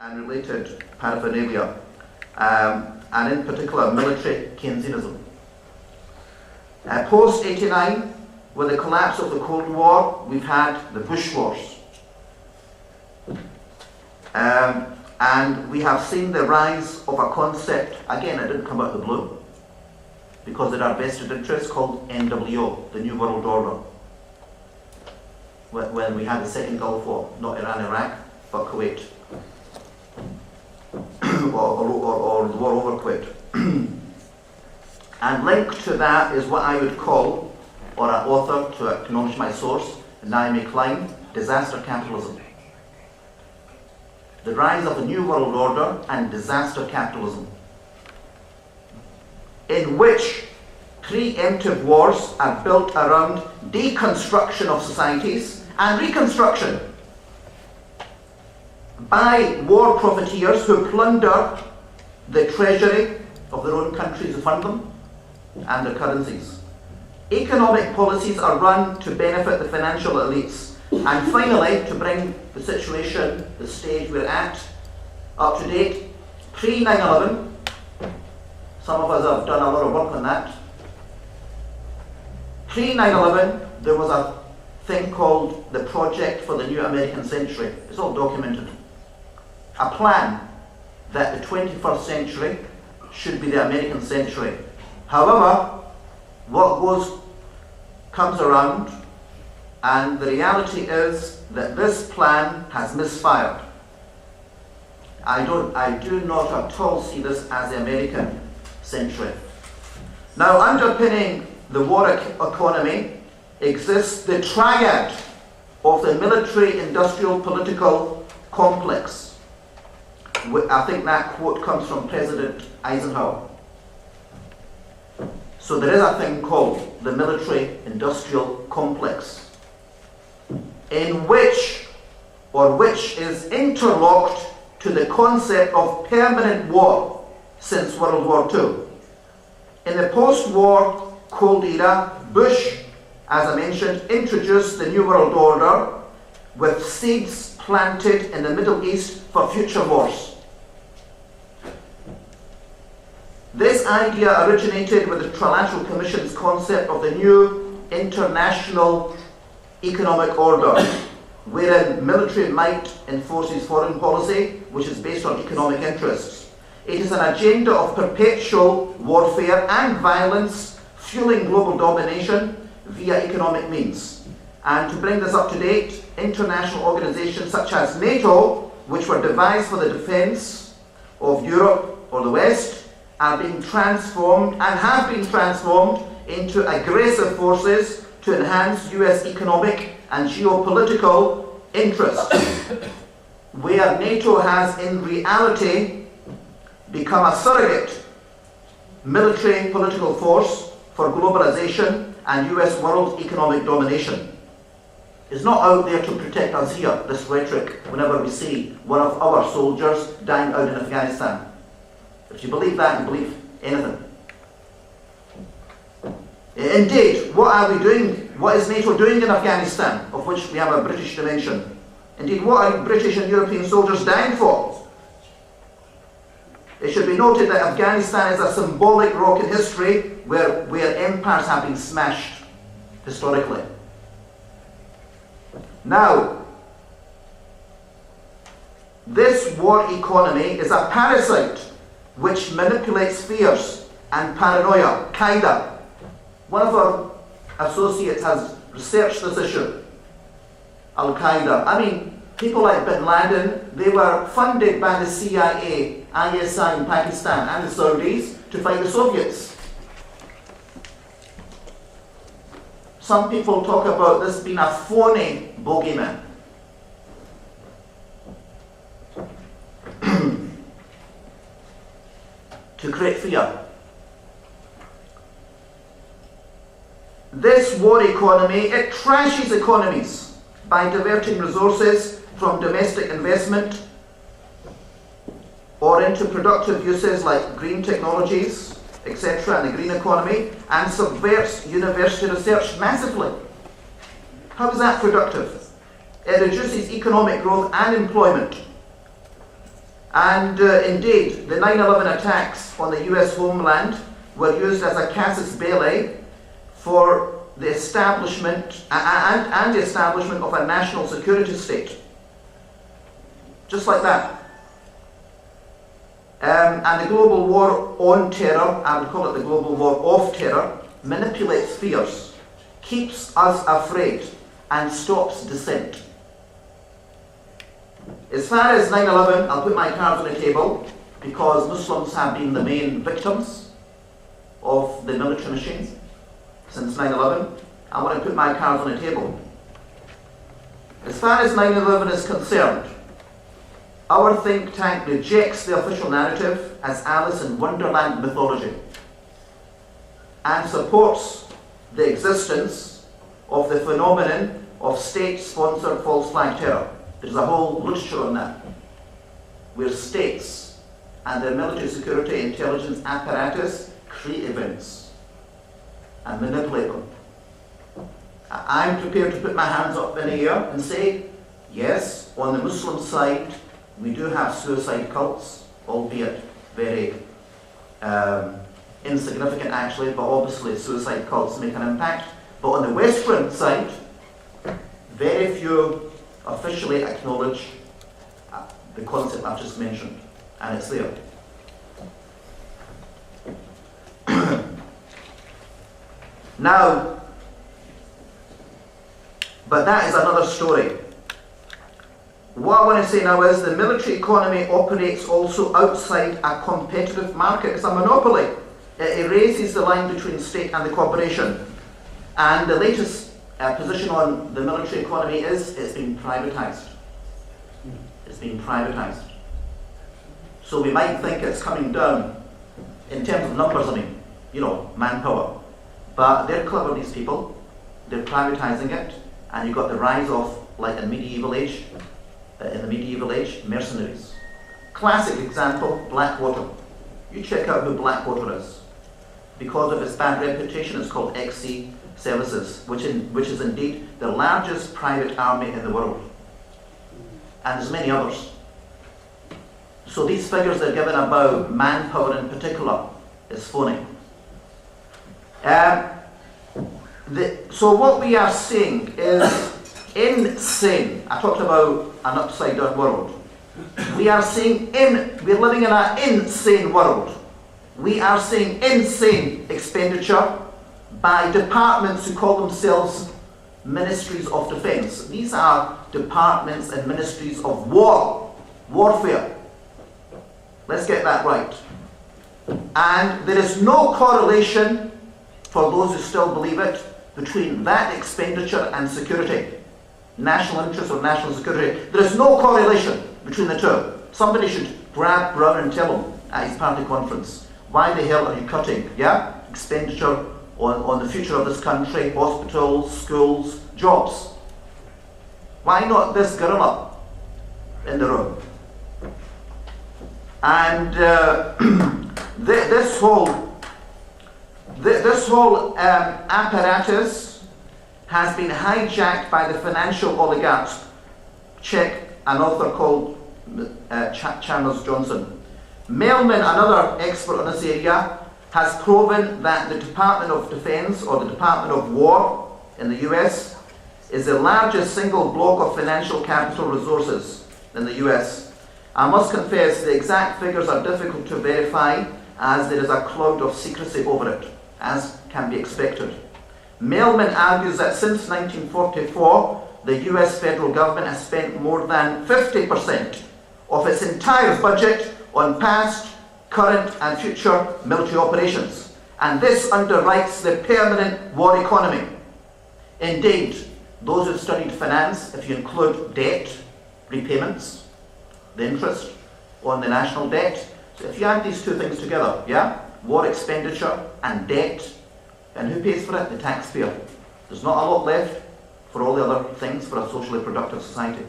and related paraphernalia, and in particular military Keynesianism. Post-89, with the collapse of the Cold War, we've had the Bush Wars. And we have seen the rise of a concept, again it didn't come out of the blue, because there are vested interests, called NWO, the New World Order. When we had the Second Gulf War, not Iran, Iraq, but Kuwait. or the war over Kuwait. And linked to that is what I would call, or an author to acknowledge my source, Naomi Klein, disaster capitalism. The rise of the New World Order and disaster capitalism, in which preemptive wars are built around deconstruction of societies and reconstruction by war profiteers who plunder the treasury of their own countries who fund them and their currencies. Economic policies are run to benefit the financial elites. And finally, to bring the situation, the stage we're at, up to date, pre-9/11, some of us have done a lot of work on that. Pre-9/11, there was a thing called the Project for the New American Century. It's all documented. A plan that the 21st century should be the American century. However, what comes around, and the reality is that this plan has misfired. I do not at all see this as the American century. Now, underpinning the war economy exists the triad of the military, industrial, political complex. I think that quote comes from President Eisenhower. So there is a thing called the military, industrial complex, in which is interlocked to the concept of permanent war since World War II. In the post-war Cold Era, Bush, as I mentioned, introduced the New World Order with seeds planted in the Middle East for future wars. This idea originated with the Trilateral Commission's concept of the new international economic order, wherein military might enforces foreign policy, which is based on economic interests. It is an agenda of perpetual warfare and violence, fueling global domination via economic means. And to bring this up to date, international organizations such as NATO, which were devised for the defense of Europe or the West, are being transformed and have been transformed into aggressive forces to enhance US economic and geopolitical interests, where NATO has in reality become a surrogate military political force for globalization and US world economic domination. It's not out there to protect us here, this rhetoric, whenever we see one of our soldiers dying out in Afghanistan. If you believe that, you believe anything. Indeed, what are we doing? What is NATO doing in Afghanistan, of which we have a British dimension? Indeed, what are British and European soldiers dying for? It should be noted that Afghanistan is a symbolic rock in history where empires have been smashed historically. Now, this war economy is a parasite which manipulates fears and paranoia. Qaeda. One of our associates has researched this issue. Al-Qaeda. I mean, people like bin Laden, they were funded by the CIA, ISI in Pakistan, and the Saudis to fight the Soviets. Some people talk about this being a phony bogeyman. To create fear. This war economy, it trashes economies by diverting resources from domestic investment or into productive uses like green technologies, etc., and the green economy, and subverts university research massively. How is that productive? It reduces economic growth and employment. And indeed, the 9/11 attacks on the US homeland were used as a casus belli for the establishment and the establishment of a national security state. Just like that. And the global war on terror, I would call it the global war of terror, manipulates fears, keeps us afraid, and stops dissent. As far as 9/11, I'll put my cards on the table because Muslims have been the main victims of the military machines since 9/11. I want to put my cards on the table. As far as 9/11 is concerned, our think tank rejects the official narrative as Alice in Wonderland mythology and supports the existence of the phenomenon of state-sponsored false flag terror. There's a whole literature on that, where states and their military security intelligence apparatus create events and manipulate them. I'm prepared to put my hands up in the air and say, yes, on the Muslim side, we do have suicide cults, albeit very insignificant actually, but obviously suicide cults make an impact. But on the Western side, very few officially acknowledge the concept I've just mentioned, and it's there. Now, but that is another story. What I want to say now is the military economy operates also outside a competitive market. It's a monopoly. It erases the line between state and the corporation. And the latest position on the military economy is it's been privatized. It's been privatized. So we might think it's coming down in terms of numbers, I mean, manpower. But they're clever, these people. They're privatizing it. And you've got the rise of, like in the medieval age, mercenaries. Classic example, Blackwater. You check out who Blackwater is. Because of its bad reputation, it's called XC Services, which is indeed the largest private army in the world. And there's many others. So these figures they're given about manpower in particular is phony. So what we are seeing is insane. I talked about an upside down world. We're living in an insane world. We are seeing insane expenditure by departments who call themselves ministries of defense. These are departments and ministries of warfare. Let's get that right. And there is no correlation, for those who still believe it, between that expenditure and security. National interest or national security. There is no correlation between the two. Somebody should grab Brown and tell him at his party conference, why the hell are you cutting, expenditure on the future of this country, hospitals, schools, jobs? Why not this gorilla in the room? And this whole apparatus has been hijacked by the financial oligarchs. Check an author called Chalmers Johnson. Melman, another expert on this area, has proven that the Department of Defense or the Department of War in the US is the largest single block of financial capital resources in the US. I must confess the exact figures are difficult to verify as there is a cloud of secrecy over it, as can be expected. Melman argues that since 1944, the US federal government has spent more than 50% of its entire budget on past, current and future military operations. And this underwrites the permanent war economy. Indeed, those who've studied finance, if you include debt, repayments, the interest on the national debt, so if you add these two things together, war expenditure and debt, and who pays for it? The taxpayer. There's not a lot left for all the other things for a socially productive society.